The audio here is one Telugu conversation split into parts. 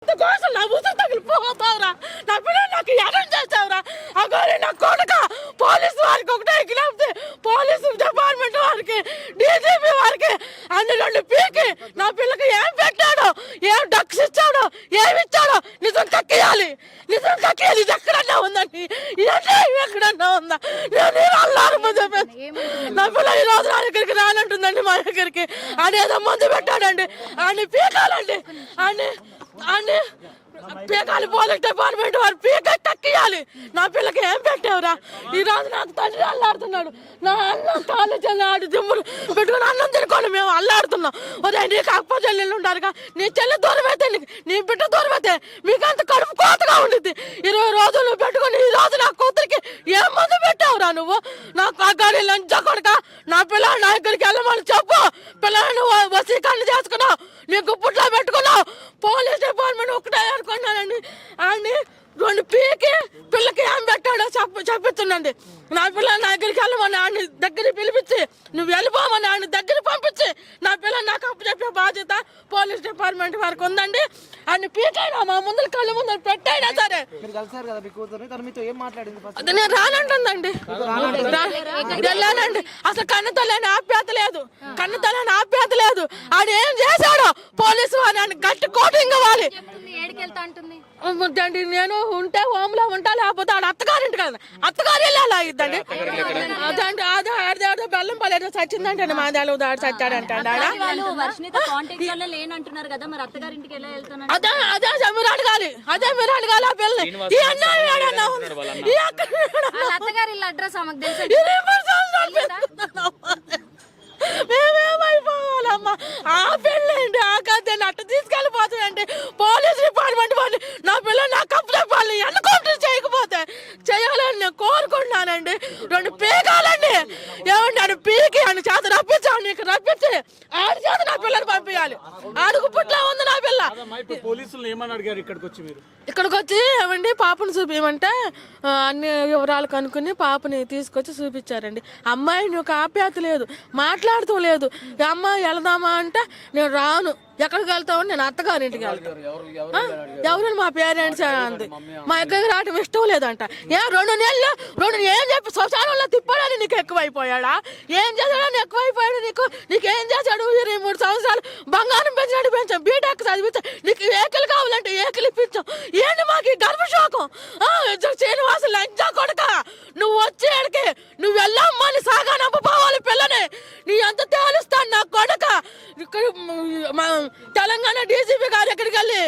కోసం నా ఉసురు తగిలిపోతావురా, నా పిల్లలు నాకు ఎడం చేస్తావురా. అగారి నా కొడుక పోలీసు వారికి ఒకటే లేకపోతే పోలీసు డిపార్ట్మెంట్ వారికి డీజీపీ వారికి అన్ని రెండు పీకి నా పిల్లకి ఏం పెట్టాడో, ఏం డక్స్ ఇచ్చాడో, ఏమి ఇచ్చాడో నిజం కక్కియాలి. నిజం కక్కియాలి. ఇది ఎక్కడన్నా ఉందండి, ఎక్కడన్నా ఉందా? నేను అల్లారమని చెప్పేసి నా పిల్ల ఈ రోజు నా దగ్గరికి రానంటుందండి. మా దగ్గరికి అనేదో మందు పెట్టాడండి, అని పీకాలండి, అని పీకాలి. పోలీస్ డిపార్ట్మెంట్ వారు పీక కక్కియాలి. నా పిల్లకి ఏం పెట్టావురా? ఈ రోజు నాకు తండ్రి అల్లాడుతున్నాడు. నా అన్నం కాళ్ళు చెల్లి ఆడి దిమ్ములు పెట్టుకుని అన్నం తినుకోండి మేము అల్లాడుతున్నాం. ఉదయం నీకు అప్ప చెల్లెళ్ళు ఉంటారుగా, నీ చెల్లి దూరం అయితే నీ బిడ్డ దూరం అయితే మీకు అంత కడుపు కోతగా ఉండిద్ది. 20 రోజులు నువ్వు పెట్టుకుని ఈ రోజు నా కూతురికి ఏం మందు పెట్టావురా నువ్వు? నాకు ఆ గాడి లంచ కొడక నా పిల్ల నా దగ్గరికి వెళ్ళమని చెప్పు. పిల్లలను వసీకరణ చేసుకున్నావు, నీ గుప్పుట్లో పెట్టుకున్నావు. పోలీస్ డిపార్ట్మెంట్ ఒకటే అనుకున్నానండి. అని రెండు పీకి పిల్లకి ఏం పెట్టాడో చెప్పించుండండి. నా పిల్ల నా దగ్గరికి వెళ్ళమని ఆయన దగ్గరికి పిలిపించి, నువ్వు వెళ్ళిపోమని ఆయన దగ్గరికి పంపించి నా పిల్ల నాకు అప్పు చెప్పే బాధ్యత పోలీస్ డిపార్ట్మెంట్ వారికి ఉందండి. ఆయన పీకైనా మా ముందు కళ్ళ ముందు పెట్టైనా సరే నేను రానంటుందండి. వెళ్ళానండి. అసలు కన్నుతో లేని ఆప్యాయత లేదు, కన్నుతో లేని ఆప్యాయత లేదు. ఆడ ఏం చేశాడో పోలీసు వారిని గట్టి కోటింగ్ ఇవ్వాలి. నేను ఉంటే హోమ్ లో ఉంటా, లేకపోతే ఆడ అత్తగారింటి కదా, అత్తగారు వెళ్ళాలి ఇద్దండి. అదండి అదే బెల్లం పలేదు చచ్చిందంటే మా దాడు చచ్చాడంటే అదే మీరు అడగాలి, అదే మీరు అడగాలి. ఆ పిల్లని మేమేమైపోవాలమ్మా? ఆ పెళ్ళండి ఆ కథ అట్ట తీసుకెళ్ళిపోతాయండి పోలీస్ డిపార్ట్మెంట్ వాళ్ళు. నా పిల్లలు నాకు అప్పు చెప్పాలి, ఎన్నుకుంటూ చేయకపోతే చేయాలని నేను కోరుకుంటున్నానండి. రెండు పీకాలండి. ఏమండి అని పీకి అని చేత రప్పించాలి, నీకు రప్పించి ఆడి చేత నా పిల్లలు పంపించాలి. అడుగు పుట్లా ఉంది నా పిల్ల. పోలీసులు ఏమని అడిగారు ఇక్కడికి వచ్చి? మీరు ఇక్కడికి వచ్చి ఏమండి పాపను చూపించమంటే అన్ని వివరాలు కనుక్కుని పాపని తీసుకొచ్చి చూపించారండి. అమ్మాయి ఒక ఆప్యాయత లేదు, మాట్లాడుతూ లేదు. అమ్మాయి వెళదామా అంటే నేను రాను. ఎక్కడికి వెళ్తామని నేను అత్తగారింటికి వెళ్తాను. ఎవరు మా పేరెంట్స్ అంది. మా ఎక్కడికి రావటం ఇష్టం లేదంట. రెండు నెలలు ఏం చెప్పి శ్మశానంలో తిప్పాడని నీకు ఎక్కువైపోయాడా? ఏం చేశాడని ఎక్కువైపోయాడు నీకు? నీకేం చేశాడు? 23 సంవత్సరాలు బంగారం పెంచినట్టు పెంచాం, బీటెక్ చదివించాం, నీకు ఏకలు కావాలంటే ఏకలు ఇప్పించాం. ఏంటి మాకు గర్భశోకం? శ్రీనివాస లంచా కొడక, నువ్వు వచ్చేడికి నువ్వు వెళ్ళమ్మని సాగా నమ్మపోవాలి పిల్లని. నీ అంత తేలుస్తాను నా కొడక. ఇక్కడ తెలంగాణ డీజీపీ గారు ఎక్కడికి వెళ్ళి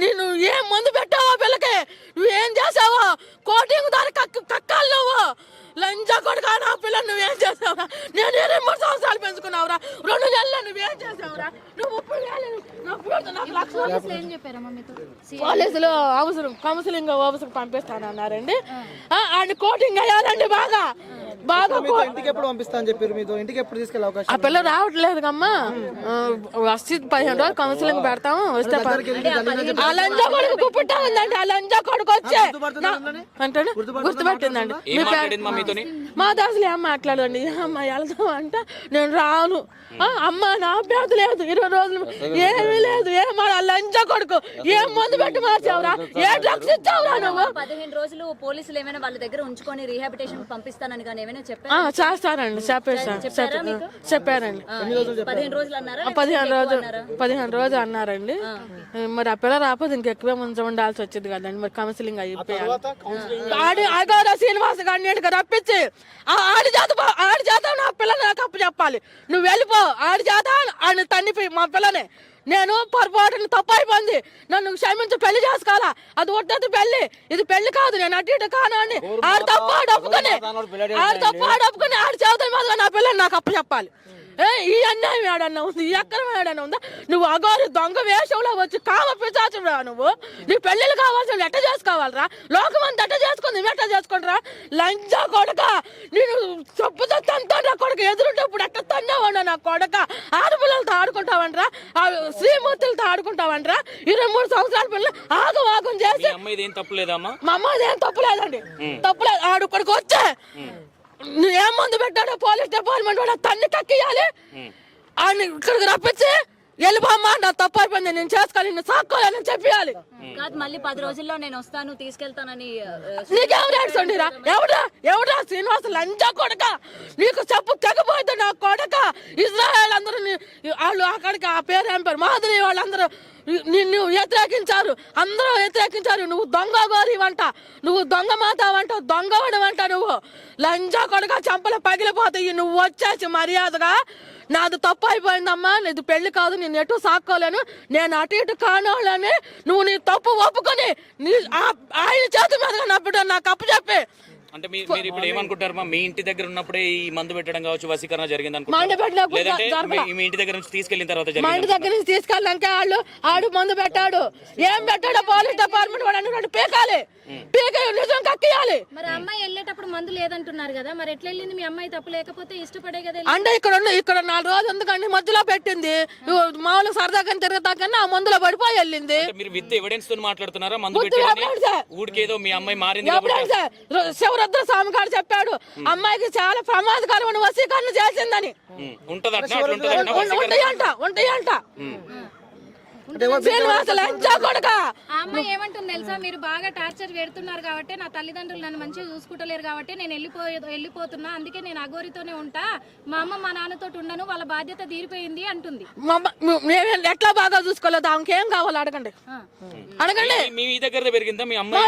నేను ఏం మందు పెట్టావో పిల్లకి, నువ్వేం చేసావో కోటింగ్ దాని కక్కాలి నువ్వు. లంచా కొడుక నా పిల్లని నువ్వేం చేసావురా? నేను 23 సంవత్సరాలు పెంచుకున్నావురా. 2 నెలలు నువ్వేం చేసావురా? నువ్వు 30,000 పోలీసులు అవసరం కౌన్సిలింగ్ అవసరం పంపిస్తానన్నారండి. ఆయన కోటింగ్ అయ్యాలండి బాగా. ఇంటికి ఎప్పుడు పంపిస్తాను చెప్పారు? మీతో ఇంటికి ఎప్పుడు తీసుకెళ్ళే అవకాశం? ఆ పిల్ల రావట్లేదు అమ్మా. వచ్చి 15 రోజులు కౌన్సిలింగ్ పెడతాము. వస్తే ఆ లంజా కొడుకు గుప్పిట్టా ఉందండి. ఆ లంజా కొడుకు వచ్చే అంటే గుర్తుపట్టిందండి. మా దాసులు ఏం మాట్లాడండి. అమ్మ వెళ్దాం అంటే నేను రాను. అమ్మ నా అభ్యర్థి లేదు, 20 రోజులు ఏమీ లేదు. లంచా కొడుకు ఏం మందు పెట్టి మార్చావురా? ఏ డ్రగ్స్ ఇచ్చావురా నువ్వు? 15 రోజులు పోలీసులు ఏమైనా వాళ్ళ దగ్గర ఉంచుకొని రీహాబిటేషన్ పంపిస్తానని కానీ ఏమైనా చెప్పారు? చేస్తారండి, చెప్పారండి. 15 రోజులు అన్నారా? 15 రోజులు అన్నారండి. మరి ఆ పిల్ల రాకపోతే ఇంకెక్కువే ముందు ఉండాల్సి వచ్చింది కదండి. మరి కౌన్సిలింగ్ అయిపోయాలి. ఆడి శ్రీనివాస గారిని రప్పించి ఆడి చేత నా పిల్ల నాకు అప్పు చెప్పాలి. నువ్వు వెళ్ళిపో. ఆడి చేత ఆయన తన్నిపోయి మా పిల్లని నేను పొరపాటున తప్పు అయిపోయింది, నన్ను క్షమించి పెళ్లి చేసుకోవాలా. అది ఒట్టది పెళ్లి, ఇది పెళ్లి కాదు. నేను అటు ఇటు కాను అని ఆడు తప్పు ఆడప్పుకుని ఆడి చేతుల మీద నా పిల్లని నాకు అప్పు చెప్పాలి. ఈ అన్యాయం ఏడన్నా ఉంది, ఈ అక్రమం ఏడన్నా ఉందా? నువ్వు అగోరు దొంగ వేషంలో వచ్చి కామ పిచాచురా నువ్వు. నీ పెళ్లిళ్ళు కావాల్సిన ఎట్ట చేసుకోవాలరా? లోకం అంతా ఎట్ట చేసుకుంది, నువ్వు ఎట్ట చేసుకుంటారా? లంచా కొడక, నేను చెప్పుతో తంతా కొడుకు ఎదురుంటప్పుడు ఎట్ట తన్నావన్నా నా కొడక. ఆడపిల్లలతో ఆడుకుంటావంటరా, శ్రీమూర్తులతో ఆడుకుంటావంటరా? 23 సంవత్సరాల పిల్లలు ఆగం చేసి మా అమ్మాయిది ఏం తప్పులేదండి, తప్పులేదు. ఆడు ఇక్కడికి వచ్చే ఏం మందు పెట్టాడో పోలీస్ డిపార్ట్మెంట్ వాడు తన్ని కక్కియాలి. ఆయన ఇక్కడికి రప్పించి వెళ్ళిపోమ్మా, నా తప్పు అయిపోయింది, నేను చేసుకోవాలి, నేను సాక్కోవాలని చెప్పాలి. కాదు మళ్ళీ 10 రోజుల్లో నేను వస్తాను తీసుకెళ్తానని నీకెవరు ఏడ్చండిరా? ఎవడా శ్రీనివాస లంచా కొడక, నీకు చెప్పు తెగపోయింది నా కొడక. ఇజ్రాయెల్ అందరూ వాళ్ళు అక్కడికి ఆ పేరు ఏం పేరు మాదిరి వాళ్ళందరూ నిన్ను వ్యతిరేకించారు, అందరూ వ్యతిరేకించారు. నువ్వు దొంగ గోరివంట, నువ్వు దొంగ మాతావంట, దొంగవడవంట, నువ్వు లంచా కొడక, చంపలు పగిలిపోతాయి. నువ్వు వచ్చేసి మర్యాదగా నాది తప్పు అయిపోయిందమ్మా, నీది పెళ్లి కాదు, నేను ఎటు సాక్కోలేను, నేను అటు ఇటు కానోళ్ళని నువ్వు నీ తప్పు ఒప్పుకొని ఆయన చేతి మీదుగా నా బిడ్డ నాకు అప్పు చెప్పి. అంటే మీరు ఇప్పుడు ఏమనుకుంటారు మీ ఇంటి దగ్గర ఉన్నప్పుడే ఈ మందు పెట్టడం కావచ్చు, వసీకరణ జరిగింది అనుకుంటున్నారు? మీ ఇంటి దగ్గర నుంచి తీసుకెళ్లిన తర్వాత మా ఇంటి దగ్గర నుంచి తీసుకెళ్ళాక ఆడు మందు పెట్టాడు, ఏం పెట్టాడో పోలీస్ డిపార్ట్మెంట్ వాడు అన్నాడు పీకాలి, నిజం కక్కియాలి. మరి అమ్మాయి వెళ్ళేటప్పుడు మందు లేదంటున్నారు కదా, మరి ఎట్లా వెళ్ళింది? మీ అమ్మాయి తప్పు లేకపోతే ఇష్టపడే కదా. అంటే ఇక్కడ 4 రోజులు ఎందుకండి మధ్యలో పెట్టింది, మామూలు సరదాగా తిరుగుతాకన్నా ఆ మందులో పడిపోయి వెళ్ళింది. మీరు విత్ ఎవిడెన్స్ తో మాట్లాడుతున్నారా? మందు ఊడికేదో మీ అమ్మాయి మారింది. శివరుద్ర స్వామి గారు చెప్పాడు అమ్మాయికి చాలా ప్రమాదకరమైన వశీకరణ చేసిందని. ఉంటాయంట ఆ అమ్మాయి ఏమంటుంది తెలుసా, మీరు బాగా టార్చర్ పెడుతున్నారు కాబట్టి, నా తల్లిదండ్రులు నన్ను మంచిగా చూసుకుంటలేరు కాబట్టి నేను వెళ్ళిపోతున్నా, అందుకే నేను అఘోరితోనే ఉంటా, మా అమ్మ మా నాన్నతో ఉండను, వాళ్ళ బాధ్యత తీరిపోయింది అంటుంది. ఎట్లా బాగా చూసుకోలేదు, ఆమెకేం కావాలి అడగండి. మీ దగ్గర పెరిగిందా మీ అమ్మాయి?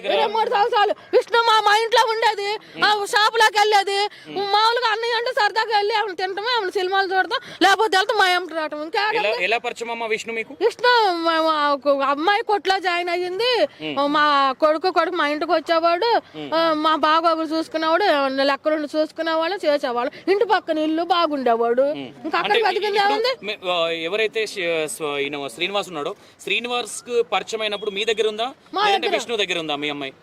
23 సంవత్సరాలు విష్ణు మా ఇంట్లో ఉండేది, ఆ షాప్ లోకి వెళ్ళేది, మామూలుగా అన్నయ్య అంటే సరదాగా వెళ్ళి ఆమెను తింటాము, ఆమెను సినిమాలు చూడతాం, లేకపోతే వెళ్తాం మా అమ్మ రావటం. ఇంకా ఎలా పరిచయం అమ్మా విష్ణు మీకు? విష్ణు అమ్మాయి కొట్లో జాయిన్ అయ్యింది, మా కొడుకు మా ఇంటికి వచ్చేవాడు, మా బాగోగులు చూసుకునేవాడు, లెక్కలు చూసుకునేవాళ్ళు, చేసేవాళ్ళు, ఇంటి పక్కన ఇల్లు బాగుండేవాడు. ఇంకా అక్కడ బతికింది ఏముంది? ఎవరైతే శ్రీనివాస్ ఉన్నాడో, శ్రీనివాస్ కు పరిచయం అయినప్పుడు మీ దగ్గర ఉందా, విష్ణు దగ్గర ఉందా మీ అమ్మాయి?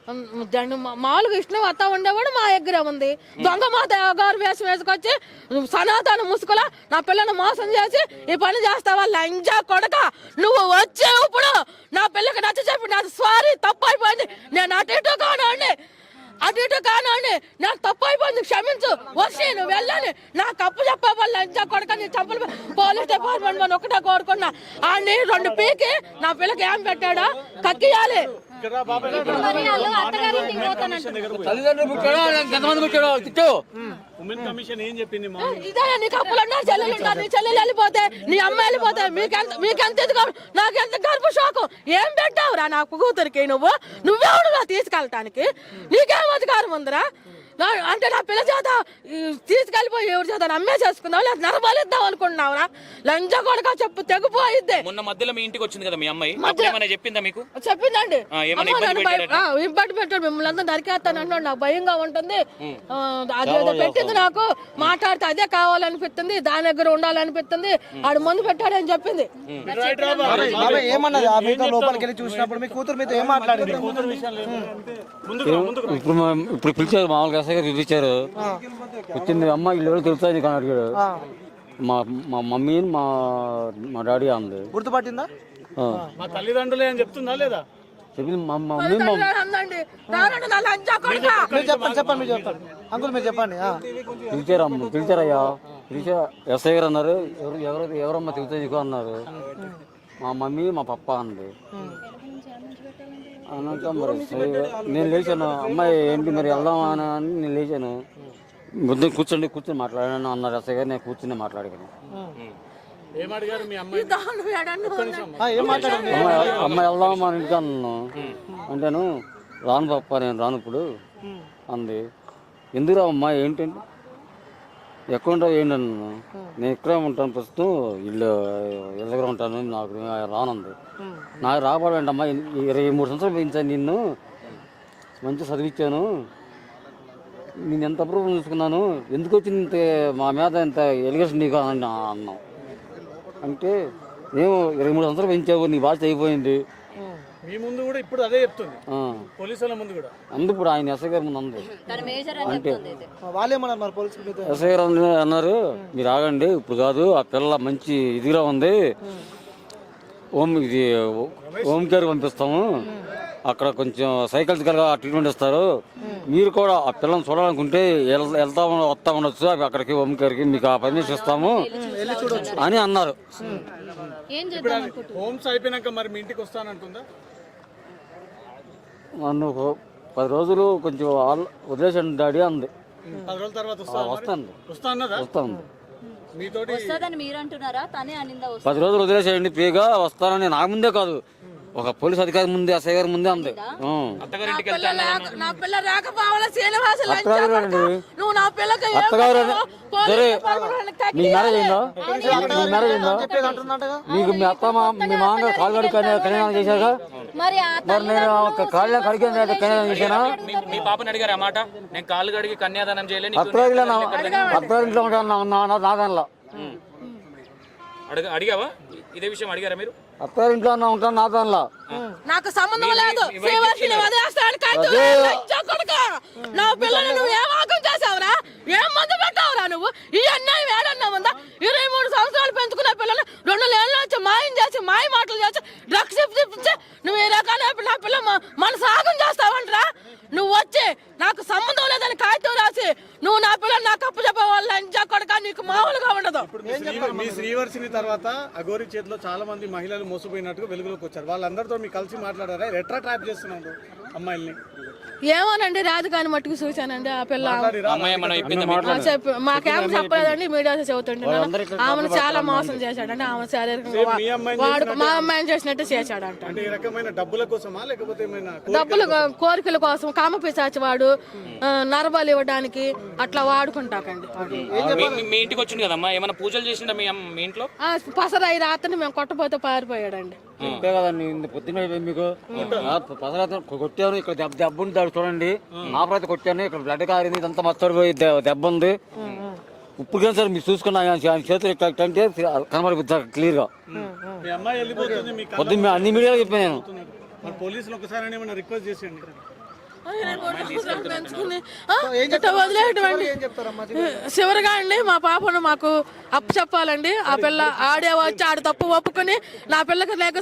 మామూలుగా విష్ణు వస్తా ఉండేవాడు, మా దగ్గర ఉంది. దొంగ మాత గారు వేసి వేసుకొచ్చి సనాతన ముసుగులా నా పిల్లని మోసం చేసి ఈ పని చేస్తావా లంజా కొడక, నువ్వు వచ్చే ఇప్పుడు నా పిల్లకి నచ్చ చెప్పి నాది సారీ తప్పు అయిపోయింది, నేను అటు ఇటు కానండి, నాకు తప్పు అయిపోయింది, క్షమించు, వచ్చి నువ్వు వెళ్ళని నాకు అప్పు చెప్పవాలి లంచా కొడక, నీ చంపలు పోలీస్ డిపార్ట్మెంట్ మనం ఒకటే కోరుకున్నా. ఆడిని 2 పీకి నా పిల్లకి ఏం పెట్టాడా కక్కియాలి. ఇదే నీకు అప్పులున్నారు, చెల్లెలు ఉన్నారు, నీ చెల్లెలు వెళ్ళిపోతే, నీ అమ్మ వెళ్ళిపోతే మీకెంత ఎదుగు, నాకెంత గర్భ షాకు, ఏం పెట్టావురా నా కూతురికి, నువ్వెవడుగా తీసుకెళ్ళటానికి, నీకేం అధికారం ఉందిరా? అంటే నా పిల్ల చేత తీసుకెళ్ళిపోయి ఎవరి చేత అమ్మే చేసుకుందాం, లేదా నరబలిద్దాం అనుకుంటున్నావురా? లంజ కొడక చెప్పు తెగిపోయిద్ది. మొన్న మధ్యలో మీ ఇంటికి వచ్చింది కదా మీ అమ్మాయి, చెప్పిందా మీకు? చెప్పిందండి, ఇబ్బంది పెట్టాడు, మిమ్మల్ని అంతా నరికేస్తాను అన్నాడు, నాకు భయంగా ఉంటుంది, అదేదో పెట్టింది, నాకు మాట్లాడితే అదే కావాలనిపిస్తుంది, దాని దగ్గర ఉండాలనిపిస్తుంది, ఆడు మందు పెట్టాడని చెప్పింది. ఏమన్నది లోపలికి వెళ్ళి చూసినప్పుడు మీ కూతురు మీతో ఏం మాట్లాడింది? ఇప్పుడు పిలిచారు, మామూలుగా పిలిచారు, వచ్చింది అమ్మ ఇల్లు ఎవరు తెలుసా నీకు అని అడిగాడు. మా మమ్మీ మా డాడీ అంది. గుర్తుపట్టిందా? మా తల్లిదండ్రులే అని చెప్తుందా లేదా? చెప్పింది మా మమ్మీ. చెప్పండి అంకుల్ మీరు చెప్పండి. పిలిచారయ్యా, ఎస్ఐ గారు అన్నారు, ఎవరమ్మా తెలుసా నీకు అన్నారు. మా మమ్మీ మా పప్ప అంది. అన్నాక మరి నేను లేచాను, అమ్మాయి ఏంటి మరి వెళ్దామా అని నేను లేచాను, ముద్దు కూర్చొని మాట్లాడాను అన్నారు ఎస్ఐ గారు. నేను కూర్చుని మాట్లాడాను. అమ్మాయి వెళ్దామా అని ఇంటికి అన్నాను, అంటేను రాను పప్ప నేను రాను ఇప్పుడు అంది. ఎందుకు రావమ్మా ఏంటంటే ఎక్కడ ఉంటావు ఏంటి అన్నాను. నేను ఇక్కడే ఉంటాను, ప్రస్తుతం ఇల్లు దగ్గర ఉంటాను, నాకు రానుంది. నాకు రాబడంటమ్మా 23 సంవత్సరాలు పెంచాను నిన్ను, మంచిగా చదివించాను, నేను ఎంత అప్రూవల్ చూసుకున్నాను, ఎందుకు వచ్చింది ఇంత మా మీద ఇంత ఎలిగేషన్ నీకు అన్నాం. అంటే మేము 23 సంవత్సరాలు పెంచావు, నీ బాధ్యత అయిపోయింది. మీ ముందు కూడా ఇప్పుడు అదే చెప్తుంది, పోలీసుల ముందు కూడా అందుకు ఇప్పుడు ఆయన ఎస్ఐ గారి ముందు అంది. అంటే వాళ్ళేమన్నారు? ఎస్ఐ గారు అన్నారు, మీరు ఆగండి ఇప్పుడు కాదు, ఆ పిల్ల మంచి ఇదిగా ఉంది, హోమ్ కేర్ పంపిస్తాము, అక్కడ కొంచెం సైకలాజికల్గా ట్రీట్మెంట్ ఇస్తారు, మీరు కూడా ఆ పిల్లల్ని చూడాలనుకుంటే వెళ్తా వస్తా ఉండొచ్చు అక్కడికి ఓంకారికి మీకు ఆ పర్మిషన్ ఇస్తాము అని అన్నారు. ఏం చేద్దాం అనుకుంటున్నారు? హోమ్స్ అయిపోయినాక మరి మీ ఇంటికి వస్తానంటుందా? నన్ను 10 రోజులు కొంచెం వదిలేసండి డాడీ అంది. 10 రోజుల తర్వాత వస్తాను వస్తా అన్నదా? వస్తాను. మీతోటి వస్తుందని మీరు అంటున్నారా? తనే అనిందా? 10 రోజులు వదిలేసేయండి ఫ్రీగా వస్తానని నా ముందే కాదు, ఒక పోలీస్ అధికారి ముందే, ఎస్ఐ గారి ముందే అంది. అత్తగారింటికి పిల్ల వెళ్తాను రాక- నా పిల్ల రాకపోవాలా శ్రీనివాసు లంచా అత్తగారు కొడుకా? రండి. నువ్వు నా పిల్లకి ఏం అత్తగారు పెట్టావు? పోలీసు సరే డిపార్ట్మెంట్ మీ కక్కియాలి. మ్యారేజ్ అయిందా? మీ మ్యారేజ్ అయిందా? చెప్పేది అంటున్నట్టుగా మీకు మీ అత్త మీ మామగారు కాళ్ళు కళ్యాణం చేశారుగా? మరి ఆ మరి నేను కాళ్ళు కడిగిన కళ్యాణం చేశానా? మీ పాపని అడిగారు ఆ మాట? నేను కాళ్ళు కడిగి కన్యాదానం చేయలే అత్తగారింట్లో నాదనలా అడిగావా? ఇదే విషయం అడిగారా మీరు? అత్తగారింట్లో ఉంటాను నాదనలా. నాకు సంబంధం లేదు. శ్రీవర్షిని వదిలేస్తానికి అయితే లంచా కొడుకా. నా పిల్లని నువ్వు ఏం ఆగం చేసావురా? ఏం మందు పెట్టావురా నువ్వు? ఈ అన్యాయం ఏడన్నా ఉందా? 23 సంవత్సరాలు పెంచుకున్న పిల్లలు 2 ఏళ్ళ నుంచి మాయం చేసి మాయ మాటలు చేసి డ్రగ్స్ ఇప్పించి నువ్వు ఈ రకాల నా పిల్ల మన సాగం చేస్తావంటరా? నువ్వు వచ్చి నాకు సంబంధం లేదని కాగితం రాసి నువ్వు నా పిల్లలు నాకు అప్పు చెప్పేవాళ్ళు లంచా కొడుకా. నీకు మామూలుగా ఉండదు. మీ శ్రీవర్షిని తర్వాత అఘోరి చేతిలో చాలా మంది మహిళలు మోసపోయినట్టుగా వెలుగులోకి వచ్చారు. వాళ్ళందరితో మీకు కలిసి మాట్లాడారా? ఎట్లా ట్రాప్ చేస్తున్నారు అమ్మాయిల్ని? ఏమోనండి, రాజుగాని మట్టుకు చూశానండి. ఆ పిల్ల అమ్మాయి మనం చెప్పింది మాకేం చెప్పలేదండి, మీడియా చెబుతుంటే ఆమెను చాలా మోసం చేశాడండి. ఆమె శారీరకంగా వాడు మా అమ్మాయిని చేసినట్టు చేశాడంట. అంటే ఈ రకమైన డబ్బుల కోసమా లేకపోతే ఏమైనా డబ్బులు కోరికల కోసం కామపిశాచి వాడు నరబలి ఇవ్వడానికి అట్లా వాడుకుంటాకండి. మీ ఇంటికి వచ్చింది కదమ్మా, ఏమైనా పూజలు చేసిండా మీ ఇంట్లో? పసరాయి రాత్రిని మేము కొట్టపోతే పారిపోయాడండి. చెప్పే కదండి పొద్దున్న మీకు పసరాత్రి కొట్టాను, ఇక్కడ దెబ్బ ఉంది చూడండి, ఆపరైతే కొట్టాను, ఇక్కడ బ్లడ్ కారింది, ఇదంతా మచ్చడి పోయి దెబ్బ ఉంది. ఇప్పుడు కానీ సార్ మీరు చూసుకున్నా ఆయన చేతులు అంటే కనబడిపోతుంది క్లియర్ గా. మీ అమ్మాయి వెళ్ళిపోతుంది, మీ పొద్దున్న అన్ని మీడియాలో చెప్పాను నేను. మరి పోలీసులు ఒకసారి ఏమైనా రిక్వెస్ట్ చేసేయండి. వదిలేటువంటి చివరిగా అండి మా పాపను మాకు అప్పు చెప్పాలండి. ఆ పిల్ల ఆడే వచ్చి ఆడు తప్పు ఒప్పుకొని నా పిల్లకి లేక